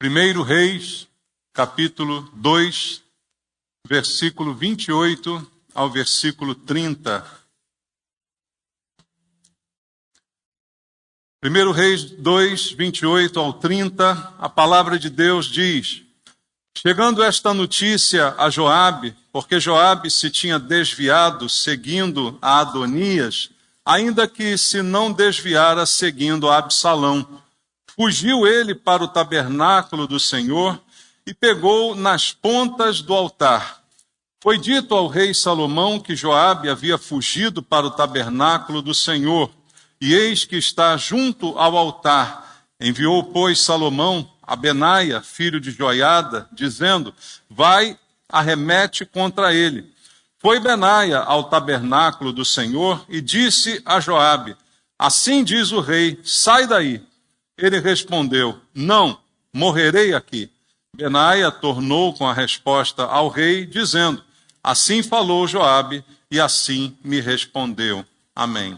1 Reis, capítulo 2, versículo 28 ao versículo 30. 1 Reis 2, 28 ao 30, a palavra de Deus diz: Chegando esta notícia a Joabe, porque Joabe se tinha desviado seguindo a Adonias, ainda que se não desviara seguindo a Absalão, fugiu ele para o tabernáculo do Senhor e pegou nas pontas do altar. Foi dito ao rei Salomão que Joabe havia fugido para o tabernáculo do Senhor, e eis que está junto ao altar. Enviou, pois, Salomão a Benaia, filho de Joiada, dizendo: Vai, arremete contra ele. Foi Benaia ao tabernáculo do Senhor e disse a Joabe: Assim diz o rei, sai daí. Ele respondeu: Não, morrerei aqui. Benaia tornou com a resposta ao rei, dizendo: Assim falou Joabe, e assim me respondeu. Amém.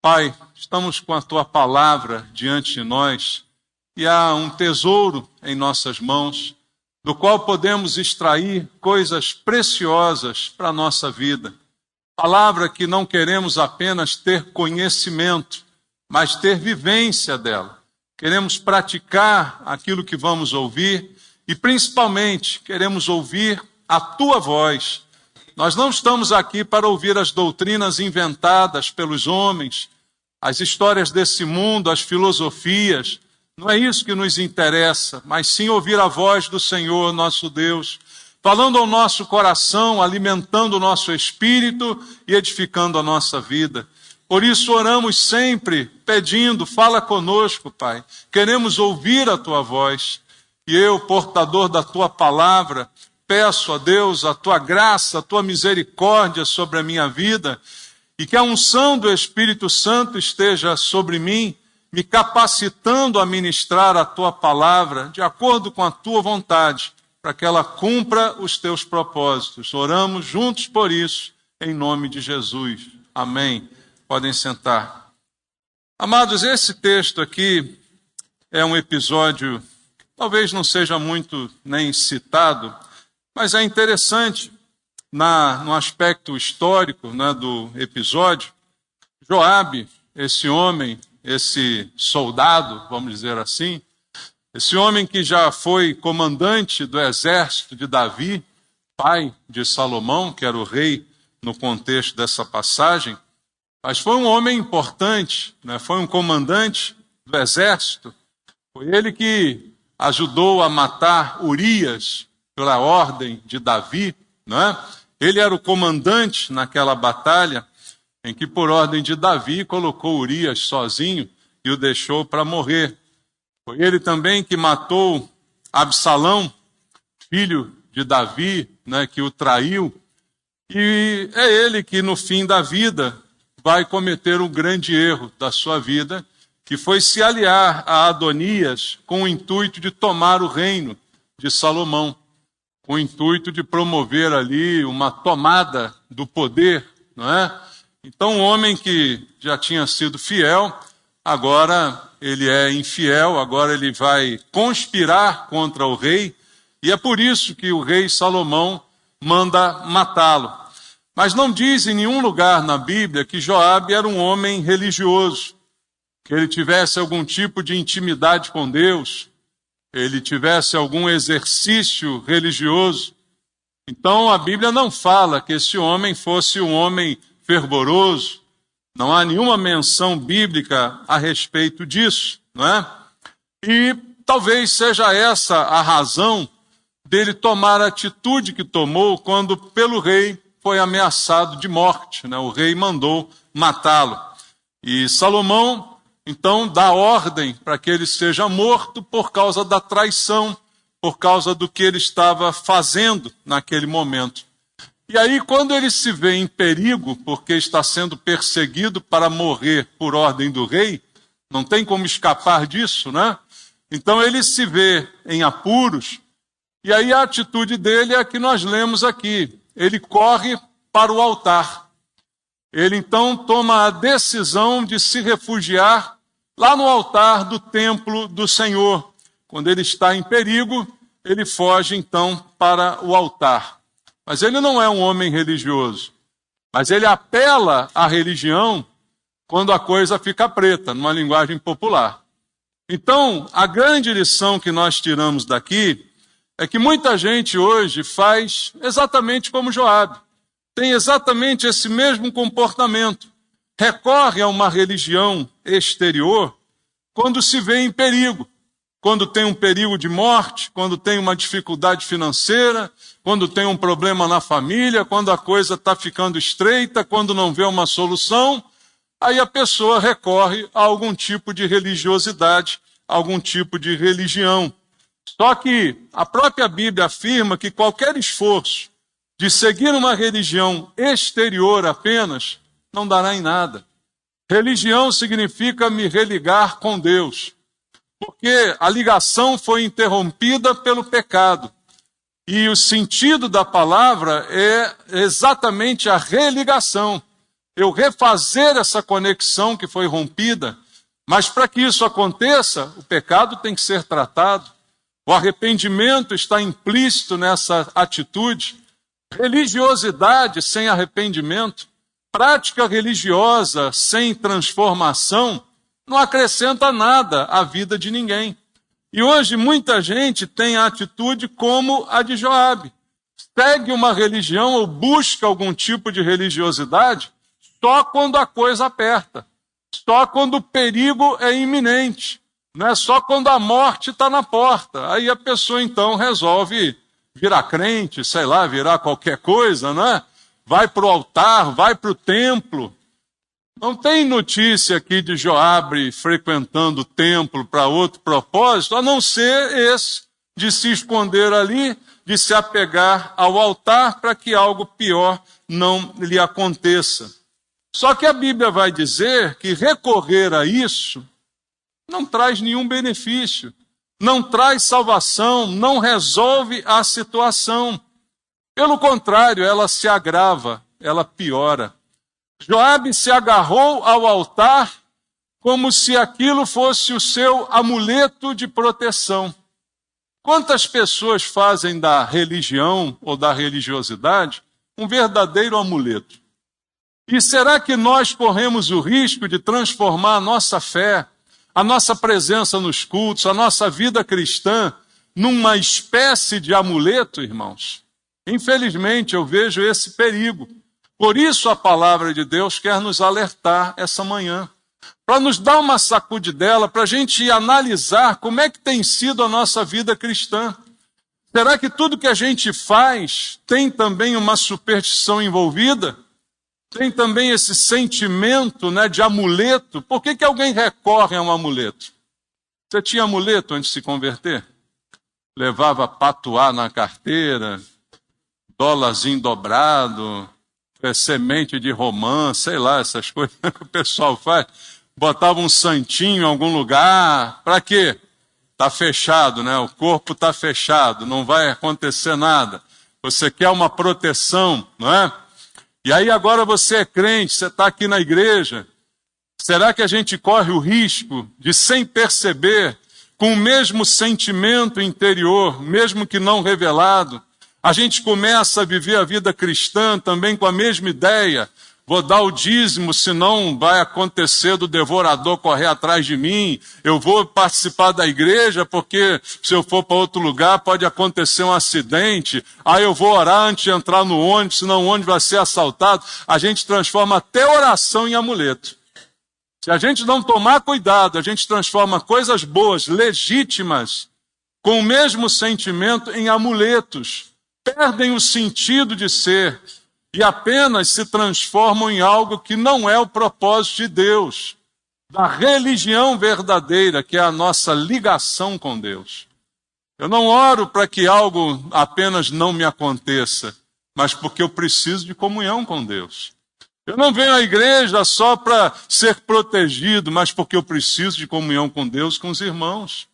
Pai, estamos com a Tua palavra diante de nós, e há um tesouro em nossas mãos, do qual podemos extrair coisas preciosas para a nossa vida. Palavra que não queremos apenas ter conhecimento, mas ter vivência dela. Queremos praticar aquilo que vamos ouvir e, principalmente, queremos ouvir a Tua voz. Nós não estamos aqui para ouvir as doutrinas inventadas pelos homens, as histórias desse mundo, as filosofias. Não é isso que nos interessa, mas sim ouvir a voz do Senhor, nosso Deus, falando ao nosso coração, alimentando o nosso espírito e edificando a nossa vida. Por isso oramos sempre pedindo: fala conosco, Pai. Queremos ouvir a Tua voz. E eu, portador da Tua palavra, peço a Deus a Tua graça, a Tua misericórdia sobre a minha vida, e que a unção do Espírito Santo esteja sobre mim, me capacitando a ministrar a Tua palavra de acordo com a Tua vontade, para que ela cumpra os Teus propósitos. Oramos juntos por isso, em nome de Jesus. Amém. Podem sentar. Amados, esse texto aqui é um episódio, talvez não seja muito nem citado, mas é interessante no aspecto histórico, né, do episódio. Joabe, esse homem, esse soldado, vamos dizer assim, esse homem que já foi comandante do exército de Davi, pai de Salomão, que era o rei no contexto dessa passagem, mas foi um homem importante, né? Foi um comandante do exército. Foi ele que ajudou a matar Urias pela ordem de Davi, né? Ele era o comandante naquela batalha em que, por ordem de Davi, colocou Urias sozinho e o deixou para morrer. Foi ele também que matou Absalão, filho de Davi, né, que o traiu. E é ele que, no fim da vida, vai cometer um grande erro da sua vida, que foi se aliar a Adonias com o intuito de tomar o reino de Salomão, com o intuito de promover ali uma tomada do poder, não é? Então, um homem que já tinha sido fiel, agora ele é infiel, agora ele vai conspirar contra o rei, e é por isso que o rei Salomão manda matá-lo. Mas não diz em nenhum lugar na Bíblia que Joabe era um homem religioso, que ele tivesse algum tipo de intimidade com Deus, ele tivesse algum exercício religioso. Então a Bíblia não fala que esse homem fosse um homem fervoroso, não há nenhuma menção bíblica a respeito disso, não é? E talvez seja essa a razão dele tomar a atitude que tomou quando pelo rei foi ameaçado de morte, né? O rei mandou matá-lo. E Salomão, então, dá ordem para que ele seja morto por causa da traição, por causa do que ele estava fazendo naquele momento. E aí, quando ele se vê em perigo, porque está sendo perseguido para morrer por ordem do rei, não tem como escapar disso, né? Então ele se vê em apuros, e aí a atitude dele é a que nós lemos aqui. Ele corre para o altar. Ele então toma a decisão de se refugiar lá no altar do templo do Senhor. quando ele está em perigo, ele foge então para o altar. Mas ele não é um homem religioso, mas ele apela à religião quando a coisa fica preta, numa linguagem popular. Então, a grande lição que nós tiramos daqui é que muita gente hoje faz exatamente como Joabe. Tem exatamente esse mesmo comportamento. Recorre a uma religião exterior quando se vê em perigo. Quando tem um perigo de morte, quando tem uma dificuldade financeira, quando tem um problema na família, quando a coisa está ficando estreita, quando não vê uma solução, aí a pessoa recorre a algum tipo de religiosidade, algum tipo de religião. Só que a própria Bíblia afirma que qualquer esforço de seguir uma religião exterior apenas não dará em nada. Religião significa me religar com Deus, porque a ligação foi interrompida pelo pecado. E o sentido da palavra é exatamente a religação. Eu refazer essa conexão que foi rompida, mas para que isso aconteça, o pecado tem que ser tratado. O arrependimento está implícito nessa atitude. Religiosidade sem arrependimento, prática religiosa sem transformação, não acrescenta nada à vida de ninguém. E hoje muita gente tem a atitude como a de Joabe. Segue uma religião ou busca algum tipo de religiosidade só quando a coisa aperta, só quando o perigo é iminente, não é só quando a morte está na porta. Aí a pessoa então resolve virar crente, sei lá, virar qualquer coisa, né? Vai para o altar, vai para o templo. Não tem notícia aqui de Joabe frequentando o templo para outro propósito, a não ser esse, de se esconder ali, de se apegar ao altar para que algo pior não lhe aconteça. Só que a Bíblia vai dizer que recorrer a isso não traz nenhum benefício, não traz salvação, não resolve a situação. Pelo contrário, ela se agrava, ela piora. Joabe se agarrou ao altar como se aquilo fosse o seu amuleto de proteção. Quantas pessoas fazem da religião ou da religiosidade um verdadeiro amuleto? E será que nós corremos o risco de transformar a nossa fé, a nossa presença nos cultos, a nossa vida cristã, numa espécie de amuleto, irmãos? Infelizmente, eu vejo esse perigo. Por isso a palavra de Deus quer nos alertar essa manhã, para nos dar uma sacudidela, para a gente analisar como é que tem sido a nossa vida cristã. Será que tudo que a gente faz tem também uma superstição envolvida? Tem também esse sentimento, né, de amuleto? Por que alguém recorre a um amuleto? Você tinha amuleto antes de se converter? Levava patuá na carteira, dólarzinho dobrado, semente de romã, sei lá, essas coisas que o pessoal faz. Botava um santinho em algum lugar. Para quê? Está fechado, né? O corpo está fechado, não vai acontecer nada. Você quer uma proteção, não é? E aí agora você é crente, você está aqui na igreja. Será que a gente corre o risco de, sem perceber, com o mesmo sentimento interior, mesmo que não revelado, a gente começa a viver a vida cristã também com a mesma ideia? Vou dar o dízimo, senão vai acontecer do devorador correr atrás de mim. Eu vou participar da igreja, porque se eu for para outro lugar pode acontecer um acidente. Aí eu vou orar antes de entrar no ônibus, senão o ônibus vai ser assaltado. A gente transforma até oração em amuleto. Se a gente não tomar cuidado, a gente transforma coisas boas, legítimas, com o mesmo sentimento em amuletos. Perdem o sentido de ser e apenas se transformam em algo que não é o propósito de Deus, da religião verdadeira, que é a nossa ligação com Deus. Eu não oro para que algo apenas não me aconteça, mas porque eu preciso de comunhão com Deus. Eu não venho à igreja só para ser protegido, mas porque eu preciso de comunhão com Deus, com os irmãos.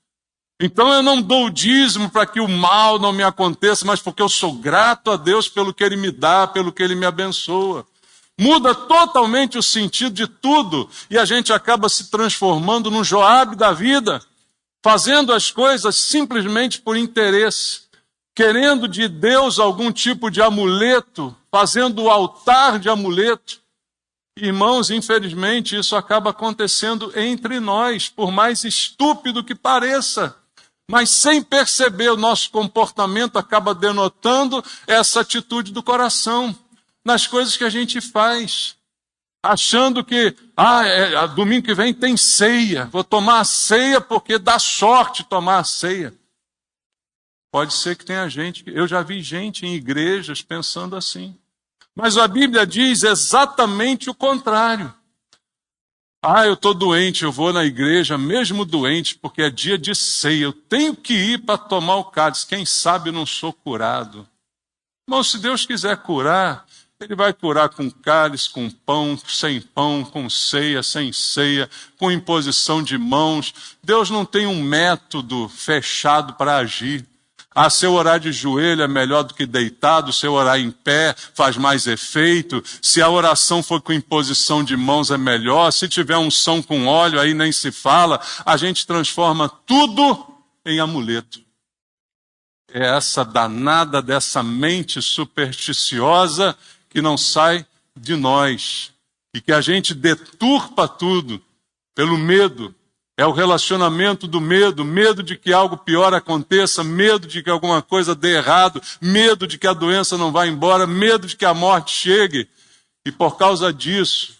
Então eu não dou o dízimo para que o mal não me aconteça, mas porque eu sou grato a Deus pelo que Ele me dá, pelo que Ele me abençoa. Muda totalmente o sentido de tudo e a gente acaba se transformando num Joabe da vida. fazendo as coisas simplesmente por interesse, querendo de Deus algum tipo de amuleto, fazendo o altar de amuleto. Irmãos, infelizmente, isso acaba acontecendo entre nós, por mais estúpido que pareça. Mas sem perceber, o nosso comportamento acaba denotando essa atitude do coração, nas coisas que a gente faz. Achando que, domingo que vem tem ceia, vou tomar a ceia porque dá sorte tomar a ceia. Pode ser que tenha gente, eu já vi gente em igrejas pensando assim. Mas a Bíblia diz exatamente o contrário. Eu estou doente, eu vou na igreja mesmo doente, porque é dia de ceia, eu tenho que ir para tomar o cálice, quem sabe eu não sou curado. Irmão, se Deus quiser curar, Ele vai curar com cálice, com pão, sem pão, com ceia, sem ceia, com imposição de mãos. Deus não tem um método fechado para agir. Se eu orar de joelho é melhor do que deitado, se eu orar em pé faz mais efeito, se a oração for com imposição de mãos é melhor, se tiver unção com óleo aí nem se fala, a gente transforma tudo em amuleto. É essa danada dessa mente supersticiosa que não sai de nós e que a gente deturpa tudo pelo medo. É o relacionamento do medo, medo de que algo pior aconteça, medo de que alguma coisa dê errado, medo de que a doença não vá embora, medo de que a morte chegue. E por causa disso,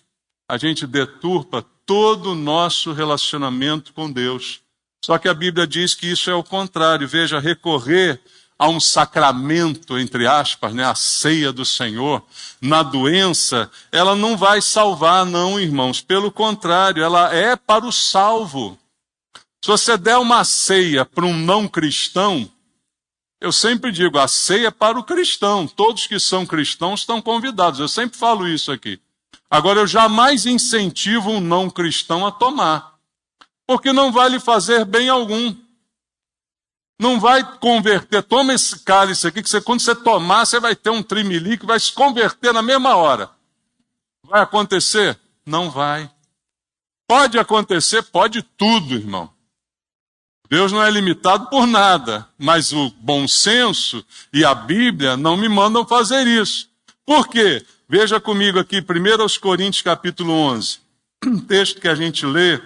a gente deturpa todo o nosso relacionamento com Deus. Só que a Bíblia diz que isso é o contrário. Veja, recorrer a um sacramento, entre aspas, a ceia do Senhor, na doença, ela não vai salvar, não, irmãos. Pelo contrário, ela é para o salvo. Se você der uma ceia para um não cristão, eu sempre digo, a ceia é para o cristão. Todos que são cristãos estão convidados. Eu sempre falo isso aqui. Agora, eu jamais incentivo um não cristão a tomar, porque não vai lhe fazer bem algum. Não vai converter. Toma esse cálice aqui, que quando você tomar, você vai ter um trimili que vai se converter na mesma hora. Vai acontecer? Não vai. Pode acontecer? Pode tudo, irmão. Deus não é limitado por nada, mas o bom senso e a Bíblia não me mandam fazer isso. Por quê? Veja comigo aqui, 1 Coríntios capítulo 11, um texto que a gente lê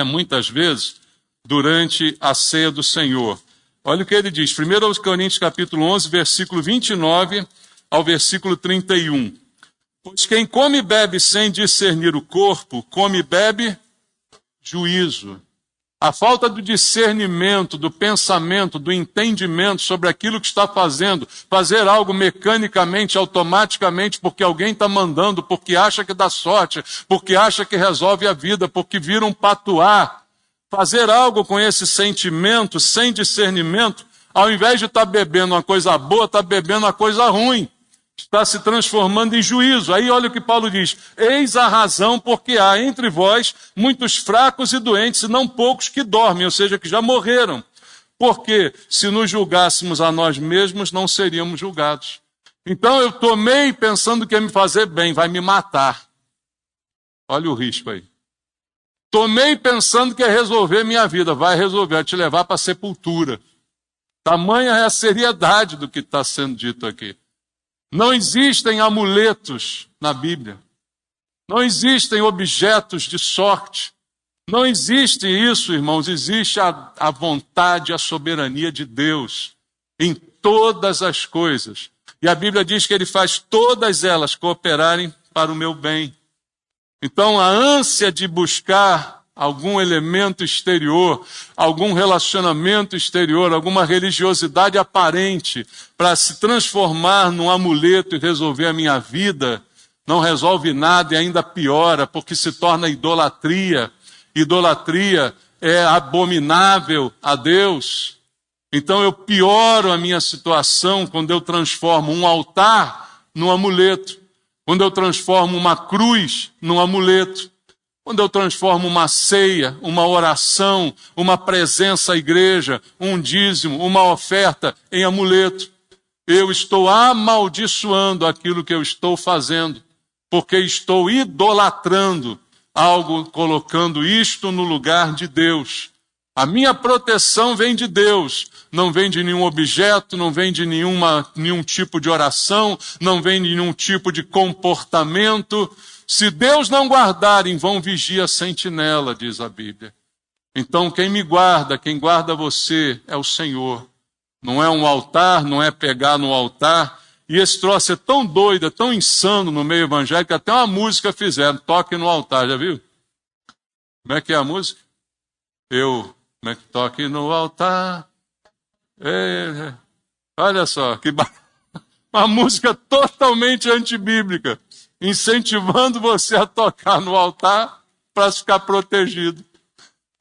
muitas vezes, durante a ceia do Senhor. Olha o que ele diz, 1 Coríntios capítulo 11, versículo 29 ao versículo 31. Pois quem come e bebe sem discernir o corpo, come e bebe juízo. A falta do discernimento, do pensamento, do entendimento sobre aquilo que está fazendo, fazer algo mecanicamente, automaticamente, porque alguém está mandando, porque acha que dá sorte, porque acha que resolve a vida, porque vira um patuá. Fazer algo com esse sentimento, sem discernimento, ao invés de estar bebendo uma coisa boa, está bebendo uma coisa ruim. Está se transformando em juízo. Aí olha o que Paulo diz. Eis a razão porque há entre vós muitos fracos e doentes, e não poucos que dormem, ou seja, que já morreram. Porque se nos julgássemos a nós mesmos, não seríamos julgados. Então eu tomei pensando que ia me fazer bem, vai me matar. Olha o risco aí. Tomei pensando que ia resolver minha vida. Vai resolver, vai te levar para a sepultura. Tamanha é a seriedade do que está sendo dito aqui. Não existem amuletos na Bíblia. Não existem objetos de sorte. Não existe isso, irmãos. Existe a vontade, a soberania de Deus em todas as coisas. E a Bíblia diz que Ele faz todas elas cooperarem para o meu bem. Então, a ânsia de buscar algum elemento exterior, algum relacionamento exterior, alguma religiosidade aparente para se transformar num amuleto e resolver a minha vida, não resolve nada e ainda piora, porque se torna idolatria. Idolatria é abominável a Deus. Então eu pioro a minha situação quando eu transformo um altar num amuleto. Quando eu transformo uma cruz num amuleto, quando eu transformo uma ceia, uma oração, uma presença à igreja, um dízimo, uma oferta em amuleto, eu estou amaldiçoando aquilo que eu estou fazendo, porque estou idolatrando algo, colocando isto no lugar de Deus. A minha proteção vem de Deus, não vem de nenhum objeto, não vem de nenhum tipo de oração, não vem de nenhum tipo de comportamento. Se Deus não guardar, em vão vigia a sentinela, diz a Bíblia. Então quem me guarda, quem guarda você é o Senhor. Não é um altar, não é pegar no altar. E esse troço é tão doido, é tão insano no meio evangélico, que até uma música fizeram, toque no altar, já viu? Como é que é a música? Como é que toque no altar? Olha só, uma música totalmente antibíblica, incentivando você a tocar no altar para ficar protegido.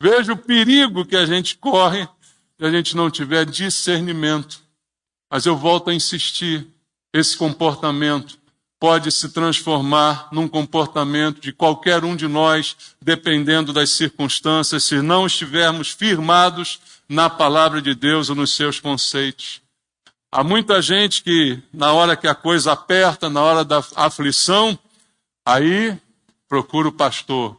Veja o perigo que a gente corre se a gente não tiver discernimento. Mas eu volto a insistir, esse comportamento pode se transformar num comportamento de qualquer um de nós, dependendo das circunstâncias, se não estivermos firmados na palavra de Deus ou nos seus conceitos. Há muita gente que, na hora que a coisa aperta, na hora da aflição, aí procura o pastor.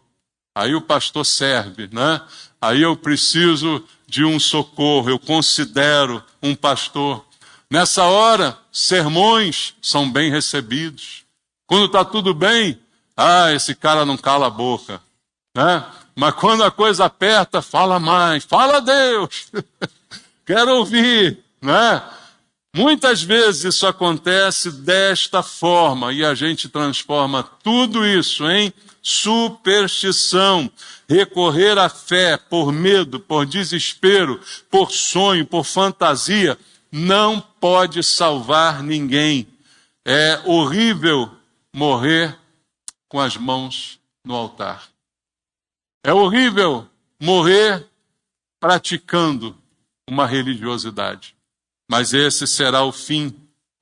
Aí o pastor serve, né? Aí eu preciso de um socorro, eu considero um pastor. Nessa hora, sermões são bem recebidos. Quando está tudo bem, esse cara não cala a boca, né? Mas quando a coisa aperta, fala mais, fala a Deus, quero ouvir, né? Muitas vezes isso acontece desta forma e a gente transforma tudo isso em superstição. Recorrer à fé por medo, por desespero, por sonho, por fantasia, não pode salvar ninguém. É horrível morrer com as mãos no altar. É horrível morrer praticando uma religiosidade. Mas esse será o fim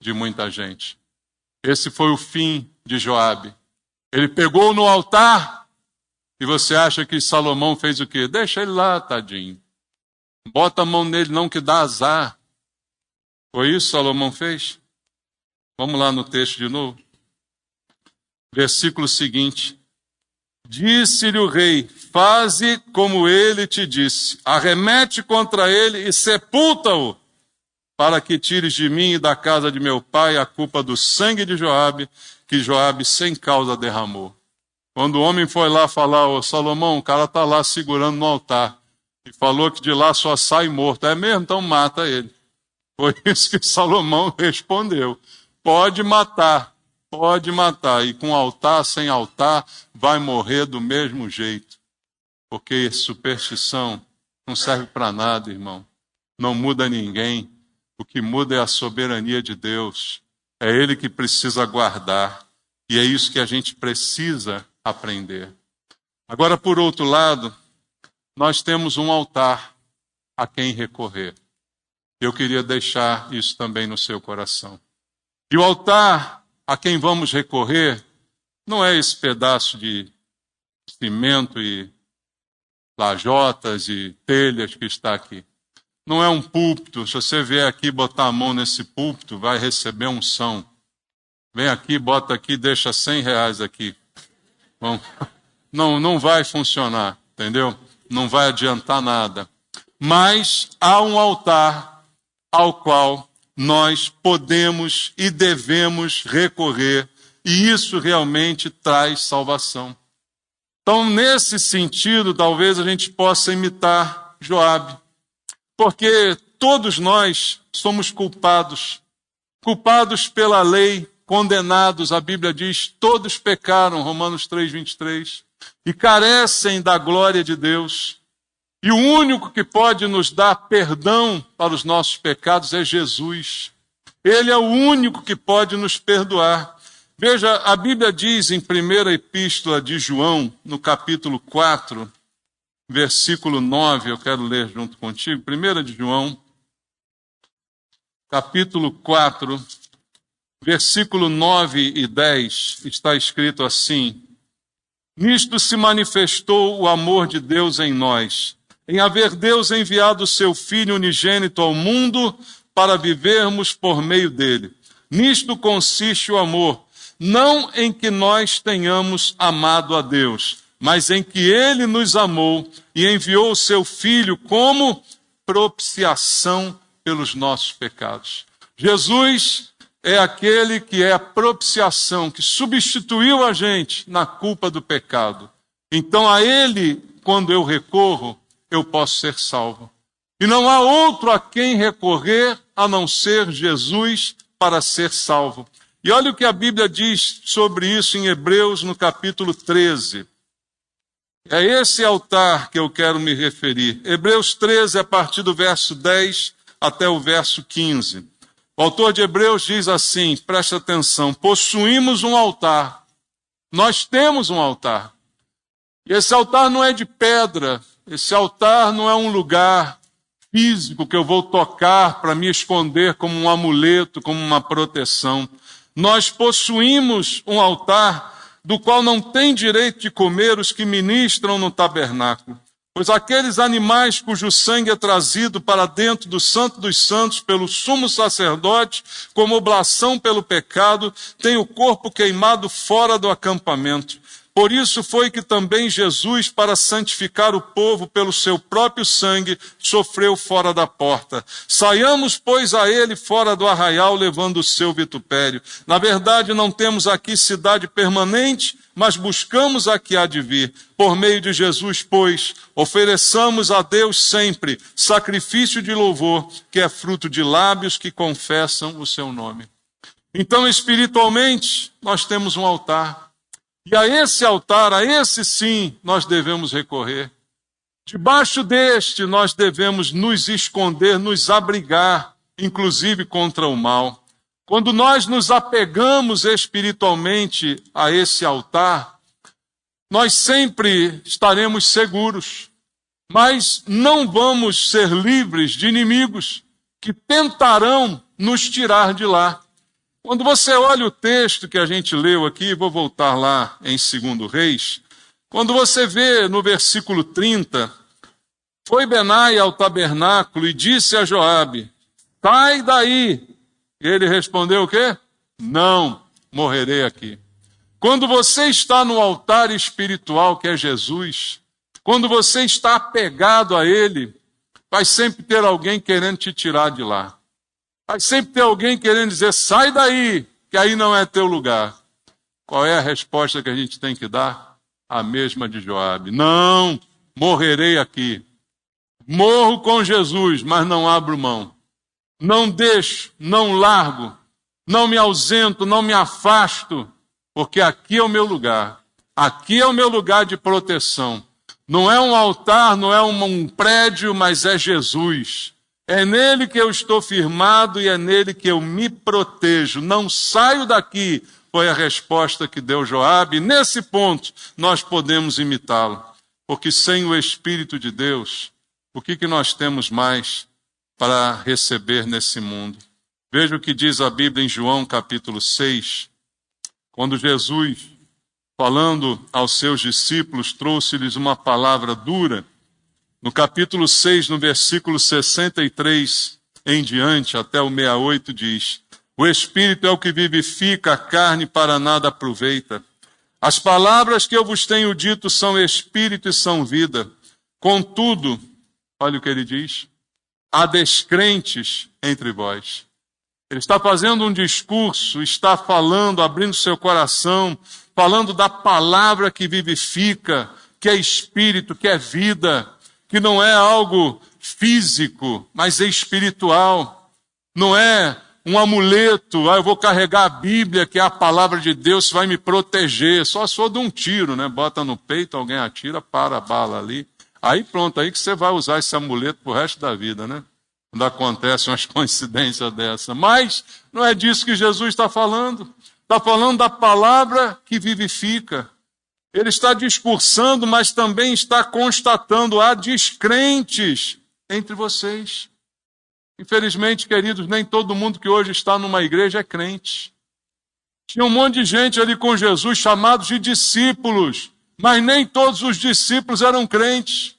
de muita gente. Esse foi o fim de Joabe. Ele pegou no altar e você acha que Salomão fez o quê? Deixa ele lá, tadinho. Bota a mão nele não que dá azar. Foi isso que Salomão fez? Vamos lá no texto de novo. Versículo seguinte. Disse-lhe o rei, faze como ele te disse. Arremete contra ele e sepulta-o, para que tires de mim e da casa de meu pai a culpa do sangue de Joabe, que Joabe sem causa derramou. Quando o homem foi lá falar, Salomão, o cara está lá segurando no altar, e falou que de lá só sai morto. É mesmo? Então mata ele. Foi isso que Salomão respondeu. Pode matar, e com altar, sem altar, vai morrer do mesmo jeito. Porque superstição não serve para nada, irmão. Não muda ninguém. O que muda é a soberania de Deus. É Ele que precisa guardar. E é isso que a gente precisa aprender. Agora, por outro lado, nós temos um altar a quem recorrer. Eu queria deixar isso também no seu coração. E o altar a quem vamos recorrer não é esse pedaço de cimento e lajotas e telhas que está aqui. Não é um púlpito. Se você vier aqui botar a mão nesse púlpito, vai receber unção. Vem aqui, bota aqui, deixa R$100 aqui. Bom, não vai funcionar, entendeu? Não vai adiantar nada. Mas há um altar ao qual nós podemos e devemos recorrer, e isso realmente traz salvação. Então, nesse sentido, talvez a gente possa imitar Joabe, porque todos nós somos culpados pela lei, condenados, a Bíblia diz, todos pecaram, Romanos 3:23, e carecem da glória de Deus. E o único que pode nos dar perdão para os nossos pecados é Jesus. Ele é o único que pode nos perdoar. Veja, a Bíblia diz em 1ª Epístola de João, no capítulo 4, versículo 9, eu quero ler junto contigo, 1ª de João, capítulo 4, versículo 9 e 10, está escrito assim: nisto se manifestou o amor de Deus em nós, em haver Deus enviado o seu Filho unigênito ao mundo para vivermos por meio dele. Nisto consiste o amor, não em que nós tenhamos amado a Deus, mas em que ele nos amou e enviou o seu Filho como propiciação pelos nossos pecados. Jesus é aquele que é a propiciação, que substituiu a gente na culpa do pecado. Então a ele, quando eu recorro, eu posso ser salvo. E não há outro a quem recorrer a não ser Jesus para ser salvo. E olha o que a Bíblia diz sobre isso em Hebreus, no capítulo 13. É esse altar que eu quero me referir. Hebreus 13, a partir do verso 10 até o verso 15. O autor de Hebreus diz assim, presta atenção: possuímos um altar. Nós temos um altar. E esse altar não é de pedra. Esse altar não é um lugar físico que eu vou tocar para me esconder como um amuleto, como uma proteção. Nós possuímos um altar do qual não tem direito de comer os que ministram no tabernáculo. Pois aqueles animais cujo sangue é trazido para dentro do Santo dos Santos pelo sumo sacerdote, como oblação pelo pecado, têm o corpo queimado fora do acampamento. Por isso foi que também Jesus, para santificar o povo pelo seu próprio sangue, sofreu fora da porta. Saiamos, pois, a ele fora do arraial, levando o seu vitupério. Na verdade, não temos aqui cidade permanente, mas buscamos a que há de vir. Por meio de Jesus, pois, ofereçamos a Deus sempre sacrifício de louvor, que é fruto de lábios que confessam o seu nome. Então, espiritualmente, nós temos um altar. E a esse altar, a esse sim, nós devemos recorrer. Debaixo deste, nós devemos nos esconder, nos abrigar, inclusive contra o mal. Quando nós nos apegamos espiritualmente a esse altar, nós sempre estaremos seguros, mas não vamos ser livres de inimigos que tentarão nos tirar de lá. Quando você olha o texto que a gente leu aqui, vou voltar lá em 2 Reis, quando você vê no versículo 30, foi Benaia ao tabernáculo e disse a Joabe, sai daí. E ele respondeu o quê? Não, morrerei aqui. Quando você está no altar espiritual que é Jesus, quando você está apegado a ele, vai sempre ter alguém querendo te tirar de lá. Vai sempre ter alguém querendo dizer, sai daí, que aí não é teu lugar. Qual é a resposta que a gente tem que dar? A mesma de Joabe. Não, morrerei aqui. Morro com Jesus, mas não abro mão. Não deixo, não largo, não me ausento, não me afasto, porque aqui é o meu lugar. Aqui é o meu lugar de proteção. Não é um altar, não é um prédio, mas é Jesus. É nele que eu estou firmado e é nele que eu me protejo. Não saio daqui, foi a resposta que deu Joabe. Nesse ponto, nós podemos imitá-lo. Porque sem o Espírito de Deus, o que nós temos mais para receber nesse mundo? Veja o que diz a Bíblia em João capítulo 6. Quando Jesus, falando aos seus discípulos, trouxe-lhes uma palavra dura. No capítulo 6, no versículo 63 em diante, até o 68, diz, o Espírito é o que vivifica, a carne para nada aproveita. As palavras que eu vos tenho dito são Espírito e são vida. Contudo, olha o que ele diz, há descrentes entre vós. Ele está fazendo um discurso, está falando, abrindo seu coração, falando da palavra que vivifica, que é Espírito, que é vida, que não é algo físico, mas é espiritual. Não é um amuleto, eu vou carregar a Bíblia, que é a palavra de Deus, vai me proteger. Só se for de um tiro, né? Bota no peito, alguém atira, para a bala ali. Aí pronto, aí que você vai usar esse amuleto pro resto da vida, né? Quando acontecem umas coincidências dessa. Mas não é disso que Jesus está falando. Está falando da palavra que vivifica. Ele está discursando, mas também está constatando, há descrentes entre vocês. Infelizmente, queridos, nem todo mundo que hoje está numa igreja é crente. Tinha um monte de gente ali com Jesus, chamados de discípulos, mas nem todos os discípulos eram crentes.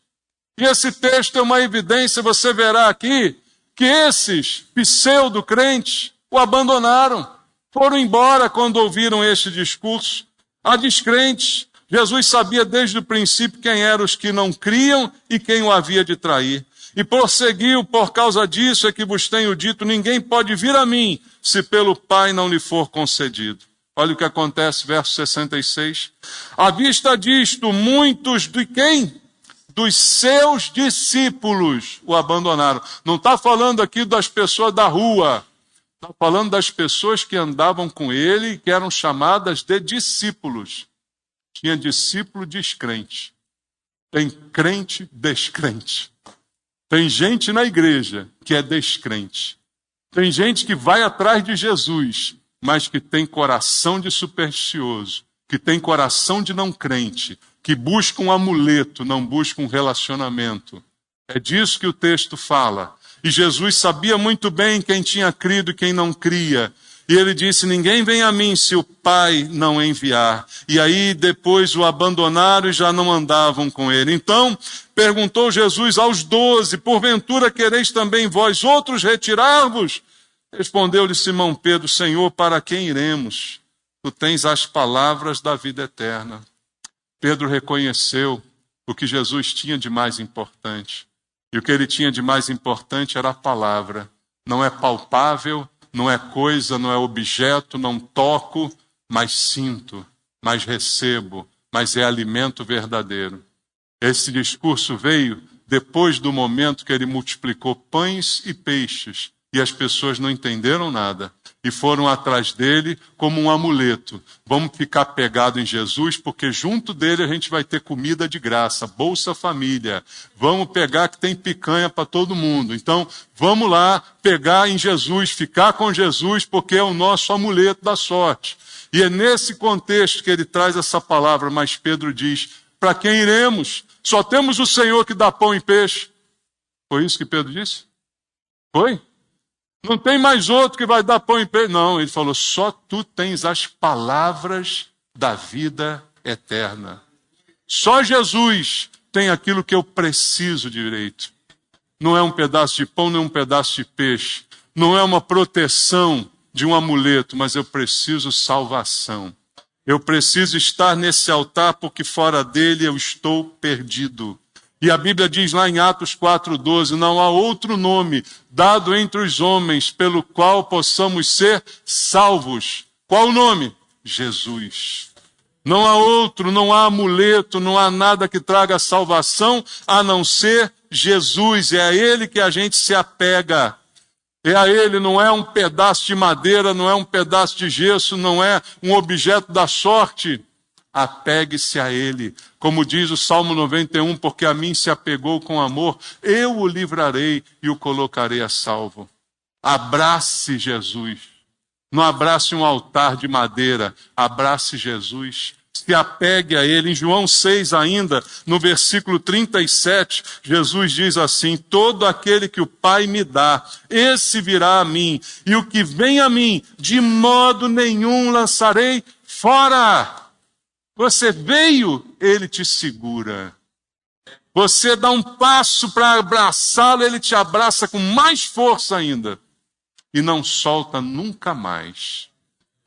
E esse texto é uma evidência, você verá aqui, que esses pseudo-crentes o abandonaram, foram embora quando ouviram este discurso. Há descrentes. Jesus sabia desde o princípio quem eram os que não criam e quem o havia de trair. E prosseguiu: por causa disso é que vos tenho dito, ninguém pode vir a mim, se pelo Pai não lhe for concedido. Olha o que acontece, verso 66. À vista disto, muitos de quem? Dos seus discípulos o abandonaram. Não está falando aqui das pessoas da rua. Está falando das pessoas que andavam com ele e que eram chamadas de discípulos. Tinha discípulo descrente. Tem crente descrente. Tem gente na igreja que é descrente. Tem gente que vai atrás de Jesus, mas que tem coração de supersticioso, que tem coração de não crente, que busca um amuleto, não busca um relacionamento. É disso que o texto fala. E Jesus sabia muito bem quem tinha crido e quem não cria. E ele disse: ninguém vem a mim se o Pai não enviar. E aí depois o abandonaram e já não andavam com ele. Então perguntou Jesus aos 12, porventura quereis também vós outros retirar-vos? Respondeu-lhe Simão Pedro: Senhor, para quem iremos? Tu tens as palavras da vida eterna. Pedro reconheceu o que Jesus tinha de mais importante. E o que ele tinha de mais importante era a palavra. Não é palpável, não é coisa, não é objeto, não toco, mas sinto, mas recebo, mas é alimento verdadeiro. Esse discurso veio depois do momento que ele multiplicou pães e peixes e as pessoas não entenderam nada e foram atrás dele como um amuleto. Vamos ficar pegados em Jesus porque junto dele a gente vai ter comida de graça, Bolsa Família. Vamos pegar que tem picanha para todo mundo. Então vamos lá pegar em Jesus, ficar com Jesus porque é o nosso amuleto da sorte. E é nesse contexto que ele traz essa palavra, mas Pedro diz: para quem iremos? Só temos o Senhor que dá pão e peixe. Foi isso que Pedro disse? Foi? Não tem mais outro que vai dar pão e peixe. Não, ele falou: só tu tens as palavras da vida eterna. Só Jesus tem aquilo que eu preciso direito. Não é um pedaço de pão, nem um pedaço de peixe. Não é uma proteção de um amuleto, mas eu preciso salvação. Eu preciso estar nesse altar porque fora dele eu estou perdido. E a Bíblia diz lá em Atos 4,12, não há outro nome dado entre os homens pelo qual possamos ser salvos. Qual o nome? Jesus. Não há outro, não há amuleto, não há nada que traga salvação a não ser Jesus. É a ele que a gente se apega. É a ele, não é um pedaço de madeira, não é um pedaço de gesso, não é um objeto da sorte. Apegue-se a ele. Como diz o Salmo 91, porque a mim se apegou com amor, eu o livrarei e o colocarei a salvo. Abrace Jesus. Não abrace um altar de madeira, abrace Jesus. Se apegue a ele. Em João 6 ainda, no versículo 37, Jesus diz assim: todo aquele que o Pai me dá, esse virá a mim, e o que vem a mim, de modo nenhum lançarei fora. Você veio, ele te segura. Você dá um passo para abraçá-lo, ele te abraça com mais força ainda. E não solta nunca mais.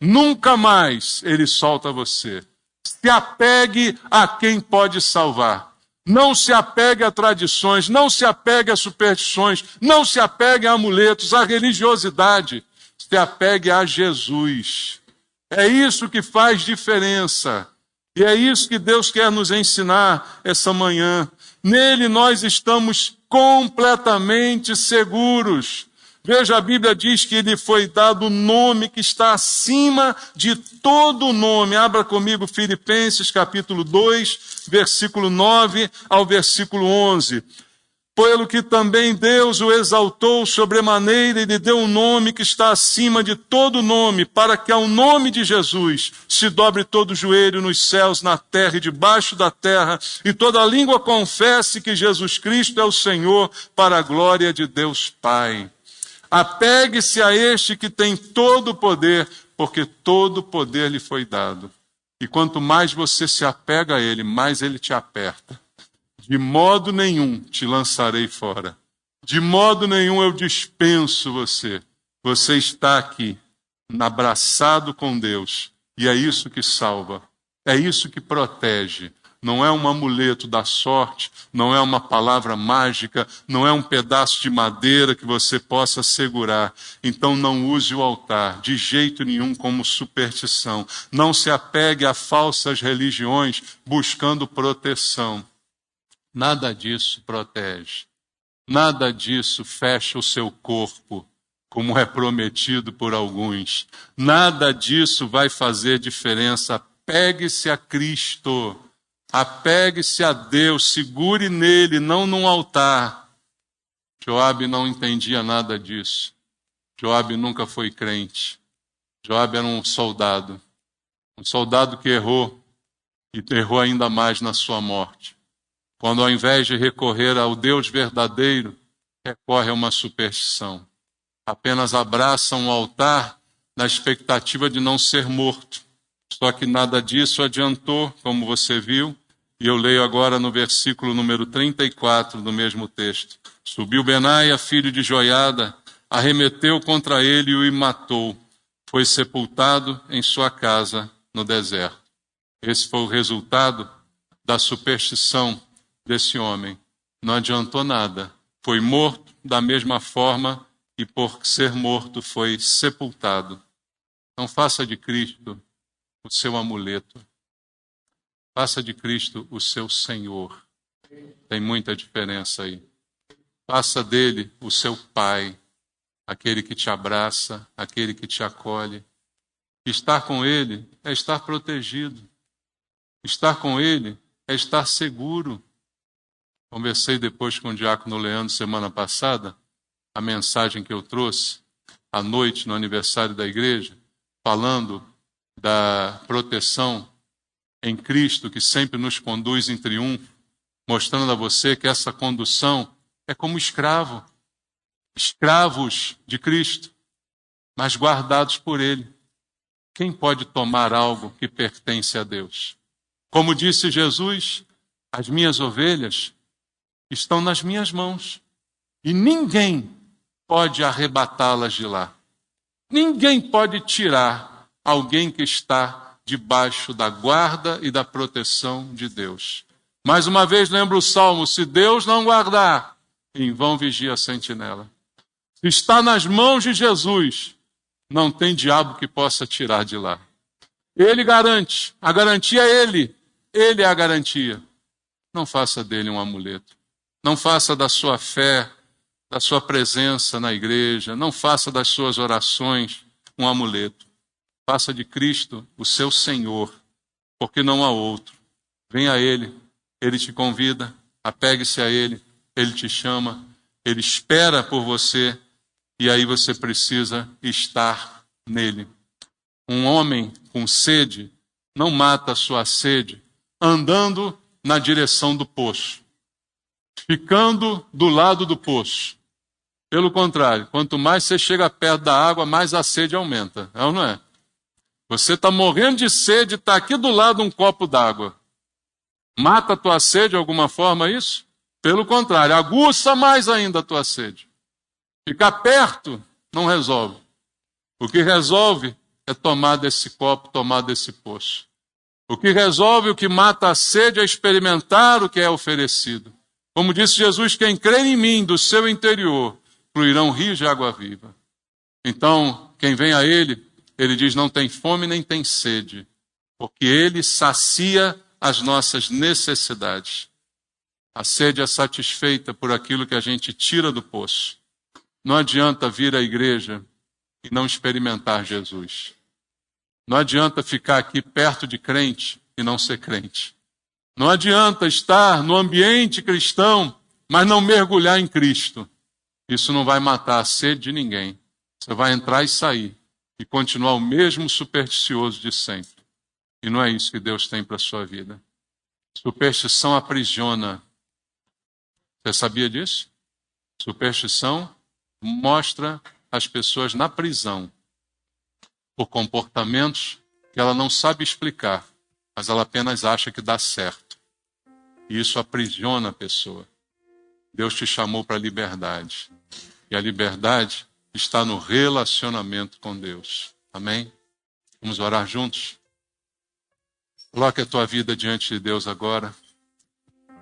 Nunca mais ele solta você. Se apegue a quem pode salvar. Não se apegue a tradições, não se apegue a superstições, não se apegue a amuletos, a religiosidade. Se apegue a Jesus. É isso que faz diferença. E é isso que Deus quer nos ensinar essa manhã. Nele nós estamos completamente seguros. Veja, a Bíblia diz que ele foi dado o nome que está acima de todo nome. Abra comigo Filipenses capítulo 2, versículo 9 ao versículo 11. Pelo que também Deus o exaltou sobremaneira e lhe deu um nome que está acima de todo nome, para que ao nome de Jesus se dobre todo o joelho nos céus, na terra e debaixo da terra, e toda língua confesse que Jesus Cristo é o Senhor, para a glória de Deus Pai. Apegue-se a este que tem todo o poder, porque todo o poder lhe foi dado. E quanto mais você se apega a ele, mais ele te aperta. De modo nenhum te lançarei fora. De modo nenhum eu dispenso você. Você está aqui, abraçado com Deus. E é isso que salva. É isso que protege. Não é um amuleto da sorte, não é uma palavra mágica, não é um pedaço de madeira que você possa segurar. Então não use o altar de jeito nenhum como superstição. Não se apegue a falsas religiões buscando proteção. Nada disso protege. Nada disso fecha o seu corpo, como é prometido por alguns. Nada disso vai fazer diferença. Apegue-se a Cristo. Apegue-se a Deus, segure nele, não num altar. Joabe não entendia nada disso. Joabe nunca foi crente. Joabe era um soldado que errou e errou ainda mais na sua morte. Quando ao invés de recorrer ao Deus verdadeiro, recorre a uma superstição. Apenas abraça um altar na expectativa de não ser morto. Só que nada disso adiantou, como você viu, e eu leio agora no versículo número 34 do mesmo texto. Subiu Benaia, filho de Joiada, arremeteu contra ele e o matou. Foi sepultado em sua casa no deserto. Esse foi o resultado da superstição desse homem. Não adiantou nada. Foi morto da mesma forma e por ser morto foi sepultado. Então faça de Cristo o seu amuleto. Faça de Cristo o seu Senhor. Tem muita diferença aí. Faça dele o seu Pai, aquele que te abraça, aquele que te acolhe. Estar com ele é estar protegido. Estar com ele é estar seguro. Conversei depois com o diácono Leandro semana passada, a mensagem que eu trouxe à noite no aniversário da igreja, falando da proteção em Cristo que sempre nos conduz em triunfo, mostrando a você que essa condução é como escravo, escravos de Cristo, mas guardados por Ele. Quem pode tomar algo que pertence a Deus? Como disse Jesus, as minhas ovelhas estão nas minhas mãos e ninguém pode arrebatá-las de lá. Ninguém pode tirar alguém que está debaixo da guarda e da proteção de Deus. Mais uma vez lembra o Salmo, se Deus não guardar, em vão vigia a sentinela. Se está nas mãos de Jesus, não tem diabo que possa tirar de lá. Ele garante, a garantia é Ele. Ele é a garantia. Não faça dele um amuleto. Não faça da sua fé, da sua presença na igreja, não faça das suas orações um amuleto. Faça de Cristo o seu Senhor, porque não há outro. Venha a Ele, Ele te convida, apegue-se a Ele, Ele te chama, Ele espera por você e aí você precisa estar nele. Um homem com sede não mata a sua sede andando na direção do poço, ficando do lado do poço. Pelo contrário, quanto mais você chega perto da água, mais a sede aumenta. É ou não é? Você está morrendo de sede, está aqui do lado um copo d'água. Mata a tua sede de alguma forma isso? Pelo contrário, aguça mais ainda a tua sede. Ficar perto não resolve. O que resolve é tomar desse copo, tomar desse poço. O que resolve, o que mata a sede é experimentar o que é oferecido. Como disse Jesus, quem crer em mim, do seu interior, fluirão rios de água viva. Então, quem vem a Ele, Ele diz, não tem fome nem tem sede, porque Ele sacia as nossas necessidades. A sede é satisfeita por aquilo que a gente tira do poço. Não adianta vir à igreja e não experimentar Jesus. Não adianta ficar aqui perto de crente e não ser crente. Não adianta estar no ambiente cristão, mas não mergulhar em Cristo. Isso não vai matar a sede de ninguém. Você vai entrar e sair e continuar o mesmo supersticioso de sempre. E não é isso que Deus tem para a sua vida. Superstição aprisiona. Você sabia disso? Superstição mostra as pessoas na prisão por comportamentos que ela não sabe explicar, mas ela apenas acha que dá certo. E isso aprisiona a pessoa. Deus te chamou para a liberdade. E a liberdade está no relacionamento com Deus. Amém? Vamos orar juntos? Coloque a tua vida diante de Deus agora.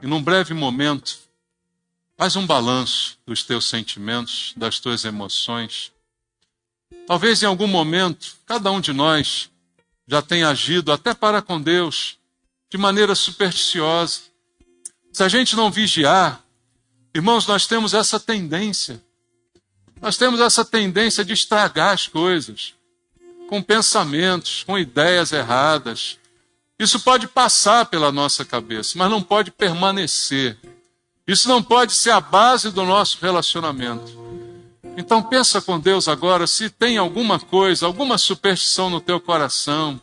E num breve momento, faz um balanço dos teus sentimentos, das tuas emoções. Talvez em algum momento, cada um de nós já tenha agido até para com Deus de maneira supersticiosa. Se a gente não vigiar, irmãos, nós temos essa tendência. Nós temos essa tendência de estragar as coisas com pensamentos, com ideias erradas. Isso pode passar pela nossa cabeça, mas não pode permanecer. Isso não pode ser a base do nosso relacionamento. Então pensa com Deus agora, se tem alguma coisa, alguma superstição no teu coração.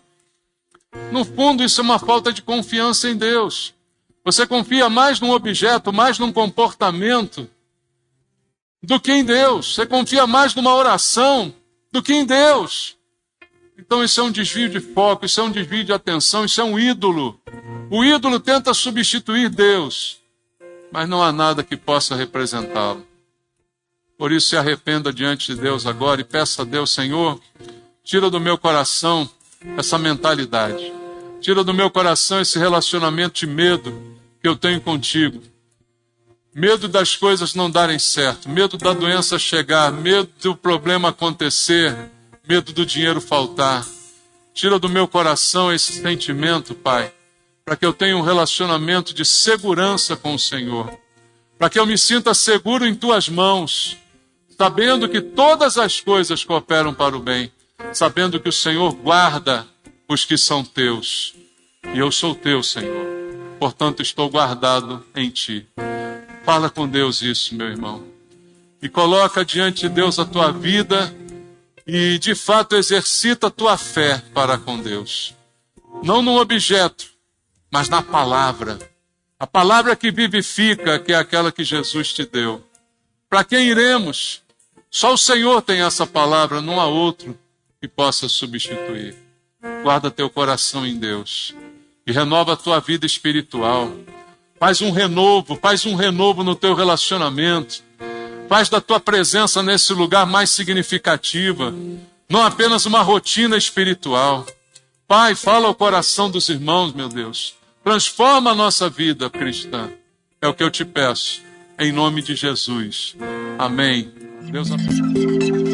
No fundo, isso é uma falta de confiança em Deus. Você confia mais num objeto, mais num comportamento do que em Deus. Você confia mais numa oração do que em Deus. Então isso é um desvio de foco, isso é um desvio de atenção, isso é um ídolo. O ídolo tenta substituir Deus, mas não há nada que possa representá-lo. Por isso se arrependa diante de Deus agora e peça a Deus, Senhor, tira do meu coração essa mentalidade. Tira do meu coração esse relacionamento de medo que eu tenho contigo. Medo das coisas não darem certo, medo da doença chegar, medo do problema acontecer, medo do dinheiro faltar. Tira do meu coração esse sentimento, Pai, para que eu tenha um relacionamento de segurança com o Senhor. Para que eu me sinta seguro em Tuas mãos, sabendo que todas as coisas cooperam para o bem, sabendo que o Senhor guarda os que são Teus. E eu sou Teu, Senhor. Portanto, estou guardado em Ti. Fala com Deus isso, meu irmão. E coloca diante de Deus a tua vida e, de fato, exercita a tua fé para com Deus. Não num objeto, mas na palavra. A palavra que vivifica, que é aquela que Jesus te deu. Para quem iremos? Só o Senhor tem essa palavra, não há outro que possa substituir. Guarda teu coração em Deus e renova a tua vida espiritual. Faz um renovo no teu relacionamento. Faz da tua presença nesse lugar mais significativa, não apenas uma rotina espiritual. Pai, fala ao coração dos irmãos, meu Deus. Transforma a nossa vida cristã. É o que eu te peço, em nome de Jesus. Amém. Deus abençoe.